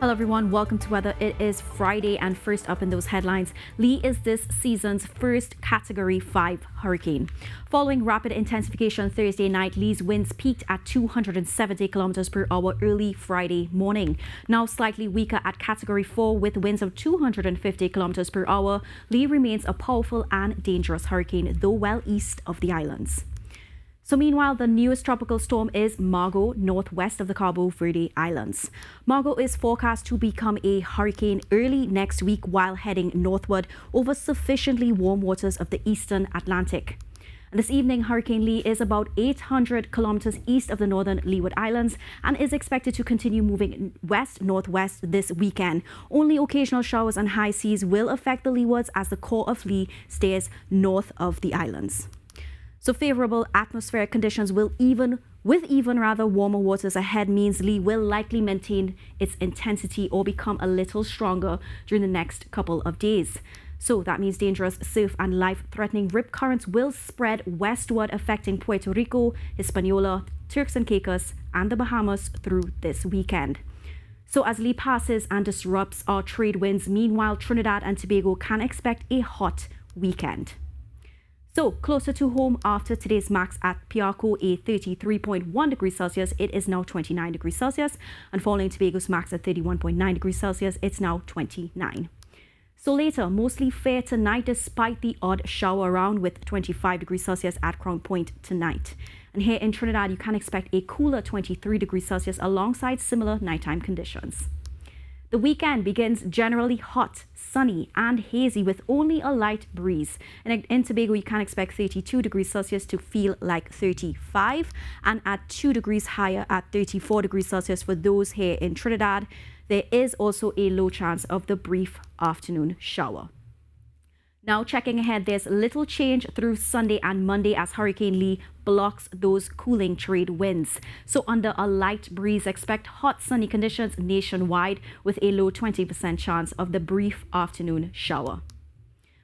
Hello everyone, welcome to Weather. It is Friday and first up in those headlines, Lee is this season's first Category 5 hurricane. Following rapid intensification Thursday night, Lee's winds peaked at 270 kilometers per hour early Friday morning. Now slightly weaker at Category 4 with winds of 250 kilometers per hour, Lee remains a powerful and dangerous hurricane, though well east of the islands. So meanwhile, the newest tropical storm is Margot, northwest of the Cabo Verde Islands. Margot is forecast to become a hurricane early next week while heading northward over sufficiently warm waters of the eastern Atlantic. And this evening, Hurricane Lee is about 800 kilometers east of the northern Leeward Islands and is expected to continue moving west-northwest this weekend. Only occasional showers and high seas will affect the Leewards as the core of Lee stays north of the islands. So favorable atmospheric conditions with even warmer waters ahead means Lee will likely maintain its intensity or become a little stronger during the next couple of days. So that means dangerous surf and life-threatening rip currents will spread westward, affecting Puerto Rico, Hispaniola, Turks and Caicos, and the Bahamas through this weekend. So as Lee passes and disrupts our trade winds, meanwhile, Trinidad and Tobago can expect a hot weekend. So, closer to home after today's max at Piarco, a 33.1 degrees Celsius, it is now 29 degrees Celsius. And following Tobago's max at 31.9 degrees Celsius, it's now 29. So later, mostly fair tonight despite the odd shower around with 25 degrees Celsius at Crown Point tonight. And here in Trinidad, you can expect a cooler 23 degrees Celsius alongside similar nighttime conditions. The weekend begins generally hot, sunny and hazy with only a light breeze. And in Tobago, you can expect 32 degrees Celsius to feel like 35 and at 2 degrees higher at 34 degrees Celsius for those here in Trinidad. There is also a low chance of the brief afternoon shower. Now checking ahead, there's little change through Sunday and Monday as Hurricane Lee blocks those cooling trade winds. So under a light breeze, expect hot sunny conditions nationwide with a low 20% chance of the brief afternoon shower.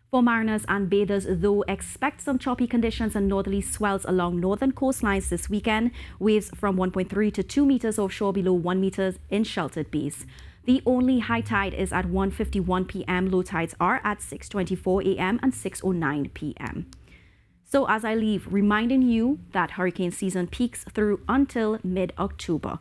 For mariners and bathers, though, expect some choppy conditions and northerly swells along northern coastlines this weekend. Waves from 1.3 to 2 meters offshore, below 1 meter in sheltered bays. The only high tide is at 1:51 p.m. Low tides are at 6:24 a.m. and 6:09 p.m. So as I leave, reminding you that hurricane season peaks through until mid-October.